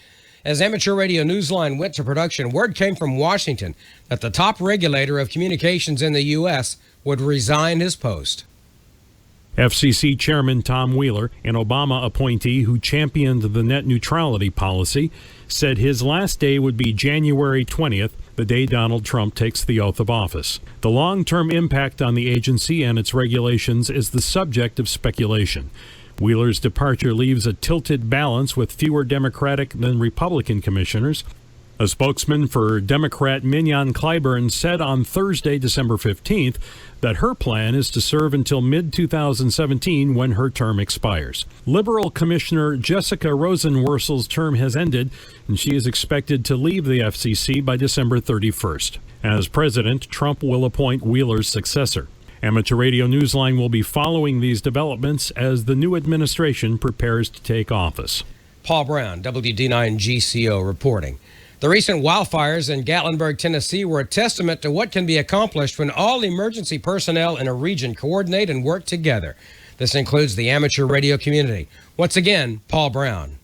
As Amateur Radio Newsline went to production, word came from Washington that the top regulator of communications in the U.S. would resign his post. FCC Chairman Tom Wheeler, an Obama appointee who championed the net neutrality policy, said his last day would be January 20th, the day Donald Trump takes the oath of office. The long-term impact on the agency and its regulations is the subject of speculation. Wheeler's departure leaves a tilted balance with fewer Democratic than Republican commissioners. A spokesman for Democrat Mignon Clyburn said on Thursday, December 15th, that her plan is to serve until mid-2017 when her term expires. Liberal Commissioner Jessica Rosenworcel's term has ended, and she is expected to leave the FCC by December 31st. As president, Trump will appoint Wheeler's successor. Amateur Radio Newsline will be following these developments as the new administration prepares to take office. Paul Brown, WD9GCO, reporting. The recent wildfires in Gatlinburg, Tennessee were a testament to what can be accomplished when all emergency personnel in a region coordinate and work together. This includes the amateur radio community. Once again, Paul Brown.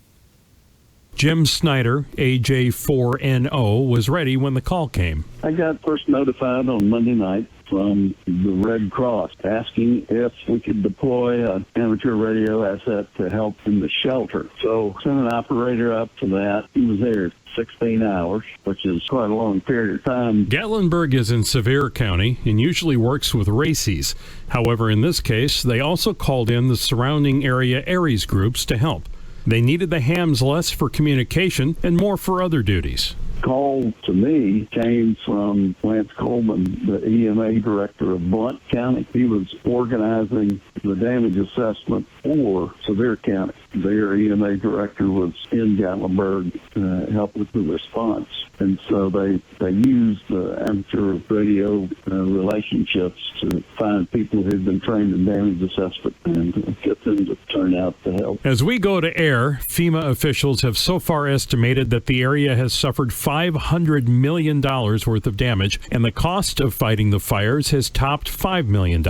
Jim Snyder, AJ4NO, was ready when the call came. I got first notified on Monday night from the Red Cross asking if we could deploy an amateur radio asset to help in the shelter. So sent an operator up to that. He was there 16 hours, which is quite a long period of time. Gatlinburg is in Sevier County and usually works with RACES. However, in this case, they also called in the surrounding area Aries groups to help. They needed the hams less for communication and more for other duties. Call to me came from Lance Coleman, the EMA director of Blount County. He was organizing the damage assessment for Sevier County. Their EMA director was in Gatlinburg to help with the response. And so they used the amateur radio relationships to find people who'd been trained in damage assessment and get them to turn out to help. As we go to air, FEMA officials have so far estimated that the area has suffered $500 million worth of damage, and the cost of fighting the fires has topped $5 million.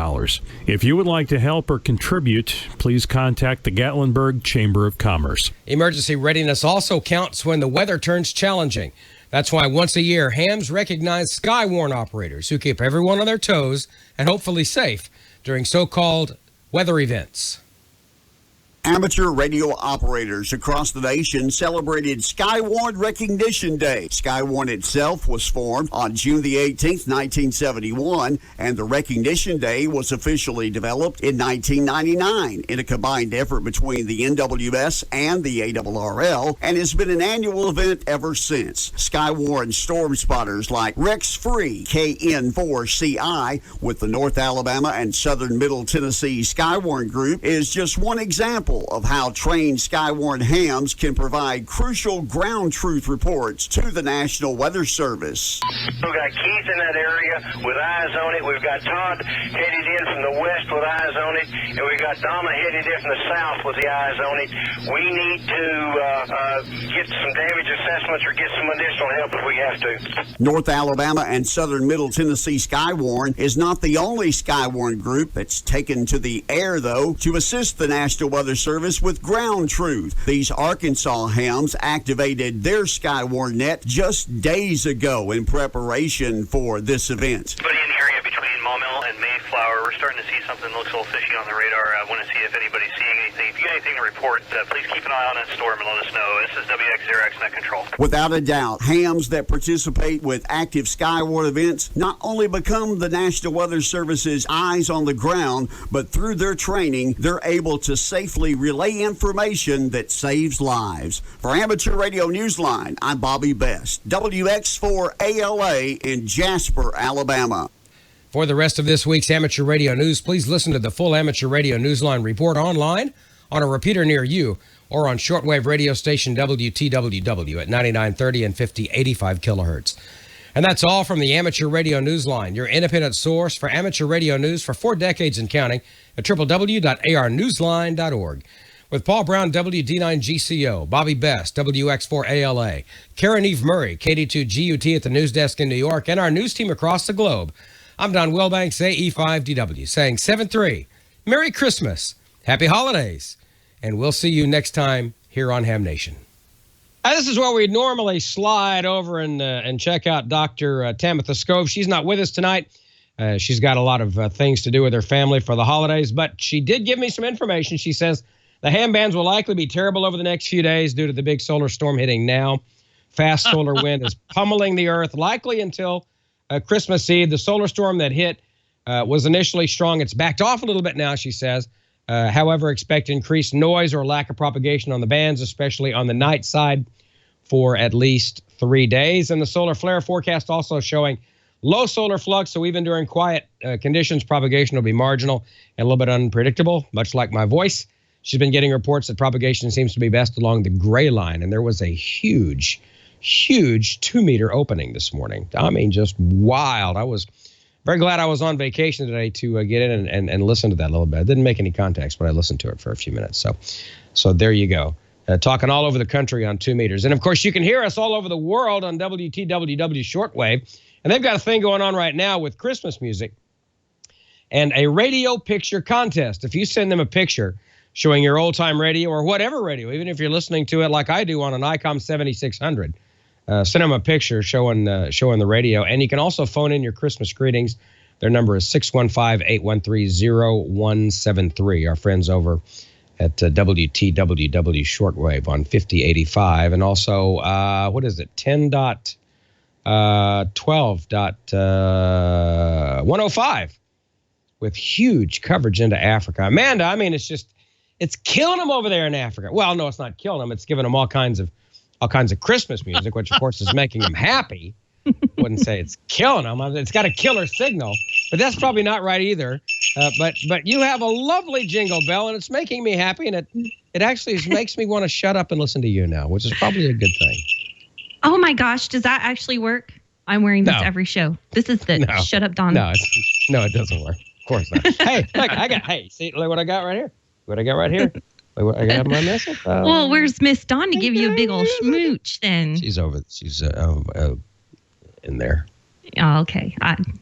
If you would like to help or contribute, please contact the Gatlinburg Chamber of Commerce. Emergency readiness also counts when the weather turns challenging. That's why once a year, hams recognize Skywarn operators who keep everyone on their toes and hopefully safe during so-called weather events. Amateur radio operators across the nation celebrated Skywarn Recognition Day. Skywarn itself was formed on June the 18th, 1971, and the Recognition Day was officially developed in 1999 in a combined effort between the NWS and the ARRL, and has been an annual event ever since. Skywarn storm spotters like Rex Free KK4OBI with the North Alabama and Southern Middle Tennessee Skywarn Group is just one example of how trained Skywarn hams can provide crucial ground truth reports to the National Weather Service. We've got Keith in that area with eyes on it. We've got Todd headed in from the west with eyes on it. And we've got Donna headed in from the south with the eyes on it. We need to get some damage assessments or get some additional help if we have to. North Alabama and Southern Middle Tennessee Skywarn is not the only Skywarn group that's taken to the air, though, to assist the National Weather Service with ground truth. These Arkansas hams activated their Skywarn net just days ago in preparation for this event. But in the area between Maumelle and Mayflower, we're starting to see something that looks a little fishy on the radar. I want to see if anybody's seeing anything. If you get anything to report, please keep an eye on that storm and let us know. This is WX0X Net Control. Without a doubt, hams that participate with active Skywarn events not only become the National Weather Service's eyes on the ground, but through their training, they're able to safely relay information that saves lives. For Amateur Radio Newsline, I'm Bobby Best, WX4ALA in Jasper, Alabama. For the rest of this week's Amateur Radio News, please listen to the full Amateur Radio Newsline report online, on a repeater near you, or on shortwave radio station WTWW at 9930 and 5085 kilohertz. And that's all from the Amateur Radio Newsline, your independent source for amateur radio news for 4 decades and counting at www.arnewsline.org. With Paul Brown, WD9GCO, Bobby Best, WX4ALA, Karen Eve Murray, KD2GUT at the news desk in New York, and our news team across the globe, I'm Don Wilbanks, AE5DW, saying 7-3, Merry Christmas, Happy Holidays, and we'll see you next time here on Ham Nation. This is where we normally slide over and check out Dr. Tamitha Skov. She's not with us tonight. She's got a lot of things to do with her family for the holidays, but she did give me some information. She says the ham bands will likely be terrible over the next few days due to the big solar storm hitting now. Fast solar wind is pummeling the earth, likely until Christmas Eve. The solar storm that hit was initially strong. It's backed off a little bit now, she says. However, expect increased noise or lack of propagation on the bands, especially on the night side, for at least 3 days. And the solar flare forecast also showing low solar flux, so even during quiet conditions, propagation will be marginal and a little bit unpredictable, much like my voice. She's been getting reports that propagation seems to be best along the gray line, and there was a huge 2-meter opening this morning. I mean, just wild. I was very glad I was on vacation today to get in and listen to that a little bit. I didn't make any contacts, but I listened to it for a few minutes. So there you go. Talking all over the country on 2 meters. And, of course, you can hear us all over the world on WTWW shortwave. And they've got a thing going on right now with Christmas music and a radio picture contest. If you send them a picture showing your old-time radio or whatever radio, even if you're listening to it like I do on an Icom 7600, send them a picture showing the radio. And you can also phone in your Christmas greetings Their number is 615-813-0173. Our friends over at WTWW Shortwave on 5085. And also, what is it? 10.12.105 with huge coverage into Africa. Amanda, I mean, it's killing them over there in Africa. Well, no, it's not killing them. It's giving them all kinds of Christmas music, which of course is making them happy. Wouldn't say it's killing them. It's got a killer signal, but that's probably not right either. But you have a lovely jingle bell, and it's making me happy, and it actually makes me want to shut up and listen to you now, which is probably a good thing. Oh my gosh, does that actually work? I'm wearing this every show. This is the Shut Up Dawn. No, it doesn't work. Of course not. Hey, look, see, look what I got right here. Look what I got right here. Look what I got my message. Well, where's Miss Dawn to give you a big old schmooch then? She's in there. Oh, okay.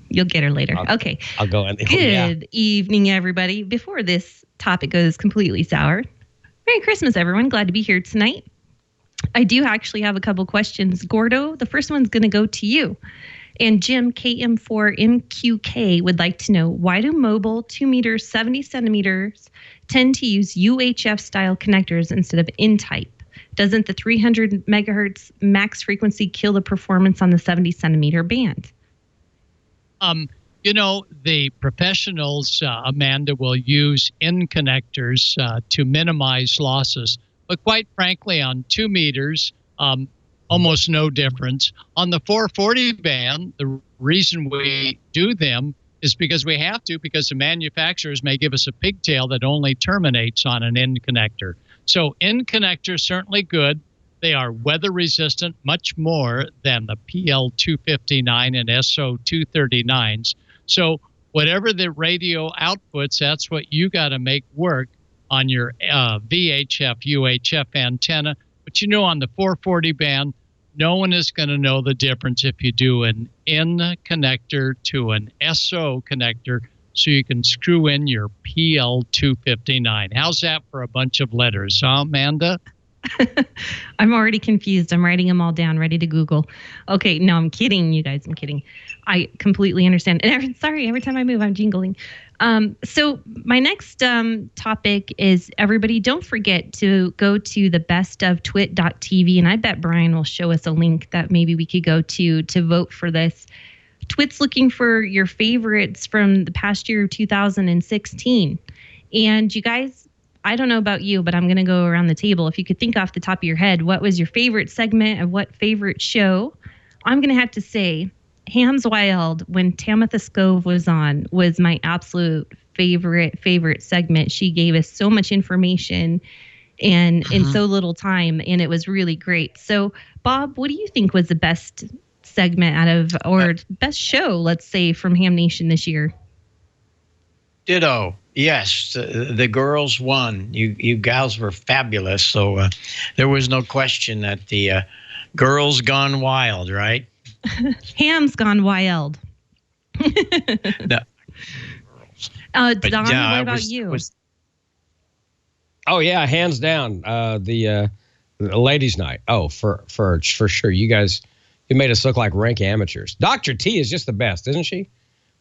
You'll get her later. Okay. I'll go in. Good evening, everybody. Before this topic goes completely sour, Merry Christmas, everyone. Glad to be here tonight. I do actually have a couple questions. Gordo, the first one's going to go to you. And Jim, KM4MQK, would like to know, why do mobile 2 meters, 70 centimeters tend to use UHF-style connectors instead of N-type? Doesn't the 300 megahertz max frequency kill the performance on the 70 centimeter band? The professionals, Amanda, will use N connectors to minimize losses. But quite frankly, on 2 meters, almost no difference. On the 440 band, the reason we do them is because we have to, because the manufacturers may give us a pigtail that only terminates on an N connector. So N connectors certainly good. They are weather resistant much more than the PL259 and SO239s. So whatever the radio outputs, that's what you got to make work on your VHF, UHF antenna. But on the 440 band, no one is going to know the difference if you do an N connector to an SO connector, so you can screw in your PL259. How's that for a bunch of letters, huh, Amanda? I'm already confused. I'm writing them all down, ready to Google. Okay, no, I'm kidding, you guys. I'm kidding. I completely understand. And sorry, every time I move, I'm jingling. So my next topic is, everybody, don't forget to go to the bestofTwit.tv, and I bet Brian will show us a link that maybe we could go to vote for this. Twit's looking for your favorites from the past year of 2016. And you guys, I don't know about you, but I'm going to go around the table. If you could think off the top of your head, what was your favorite segment of what favorite show? I'm going to have to say Hams Wild, when Tamitha Scove was on, was my absolute favorite segment. She gave us so much information and in so little time, and it was really great. So, Bob, what do you think was the best segment or best show, let's say, from Ham Nation this year? Ditto. Yes, the girls won. You gals were fabulous. So there was no question that the girls gone wild, right? Ham's gone wild. No. Don, what about you? Oh yeah, hands down. The ladies' night. Oh, for sure. You guys, you made us look like rank amateurs. Dr. T is just the best, isn't she?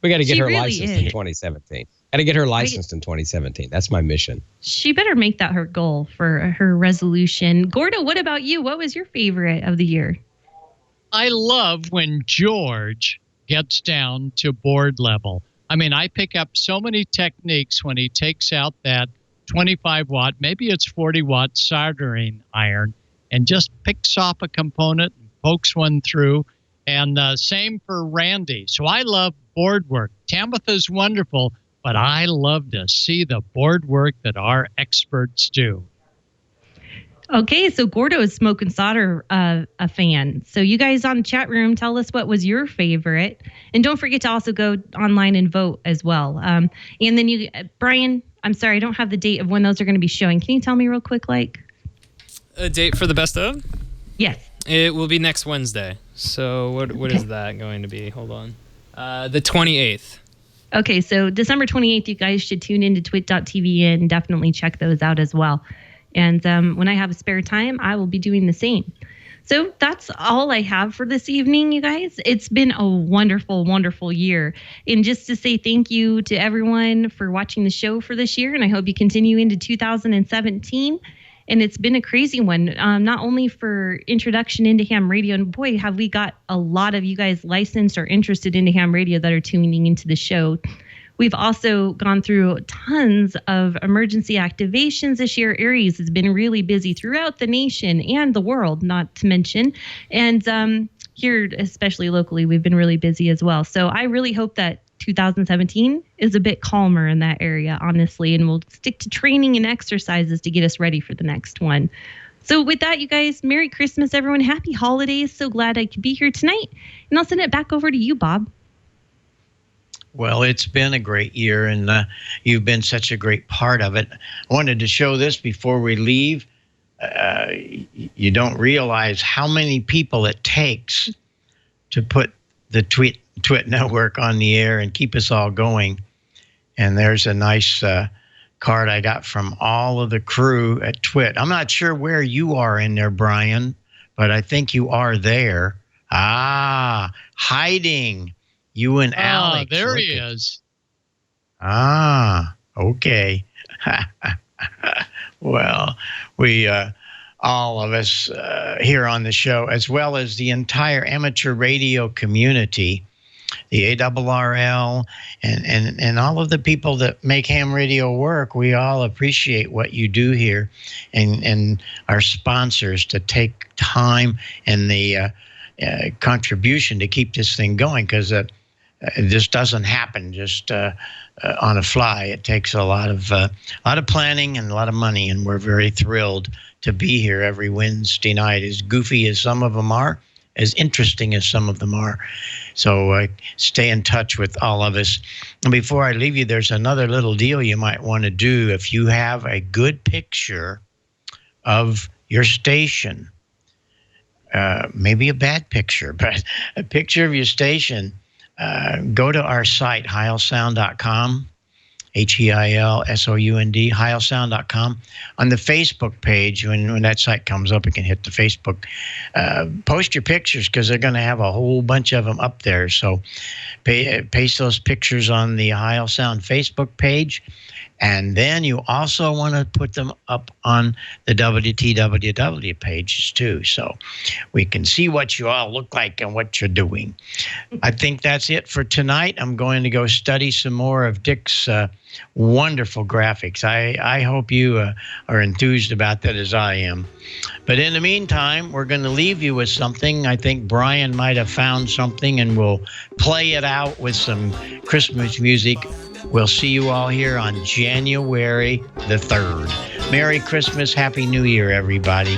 We got to get her licensed in 2017. Got to get her licensed in 2017. That's my mission. She better make that her goal for her resolution. Gordo, what about you? What was your favorite of the year? I love when George gets down to board level. I mean, I pick up so many techniques when he takes out that 25 watt, maybe it's 40 watt soldering iron, and just picks off a component and pokes one through. And same for Randy. So I love board work. Tamitha's wonderful, but I love to see the board work that our experts do. Okay, so Gordo is Smoke and Solder a fan. So you guys on the chat room, tell us what was your favorite. And don't forget to also go online and vote as well. And then you, Brian, I'm sorry, I don't have the date of when those are going to be showing. Can you tell me real quick, like? A date for the best of? Yes. It will be next Wednesday. So what is that going to be? Hold on. The 28th. Okay, so December 28th, you guys should tune into twit.tv and definitely check those out as well. And when I have a spare time, I will be doing the same. So that's all I have for this evening, you guys. It's been a wonderful, wonderful year. And just to say thank you to everyone for watching the show for this year. And I hope you continue into 2017. And it's been a crazy one, not only for introduction into ham radio. And boy, have we got a lot of you guys licensed or interested into ham radio that are tuning into the show. We've also gone through tons of emergency activations this year. Aries has been really busy throughout the nation and the world, not to mention. And here, especially locally, we've been really busy as well. So I really hope that 2017 is a bit calmer in that area, honestly, and we'll stick to training and exercises to get us ready for the next one. So with that, you guys, Merry Christmas, everyone. Happy holidays. So glad I could be here tonight. And I'll send it back over to you, Bob. Well, it's been a great year, and you've been such a great part of it. I wanted to show this before we leave. You don't realize how many people it takes to put the Twit network on the air and keep us all going. And there's a nice card I got from all of the crew at Twit. I'm not sure where you are in there, Brian, but I think you are there. Hiding. You and Alex. There he is. Okay. Well, we, all of us here on the show, as well as the entire amateur radio community, the ARRL, and all of the people that make ham radio work, we all appreciate what you do here, and our sponsors to take time and the contribution to keep this thing going, because this doesn't happen just on a fly. It takes a lot of planning and a lot of money, and we're very thrilled to be here every Wednesday night. As goofy as some of them are, as interesting as some of them are. So stay in touch with all of us. And before I leave you, there's another little deal you might want to do. If you have a good picture of your station, maybe a bad picture, but a picture of your station, go to our site, heilsound.com, HEILSOUND, heilsound.com. On the Facebook page, when that site comes up, it can hit the Facebook. Post your pictures, because they're going to have a whole bunch of them up there. So paste those pictures on the Heil Sound Facebook page. And then you also want to put them up on the WTWW pages too, so we can see what you all look like and what you're doing. I think that's it for tonight. I'm going to go study some more of Dick's wonderful graphics. I hope you are enthused about that as I am. But in the meantime, we're going to leave you with something. I think Brian might have found something, and we'll play it out with some Christmas music. We'll see you all here on January the 3rd. Merry Christmas, Happy New Year, everybody.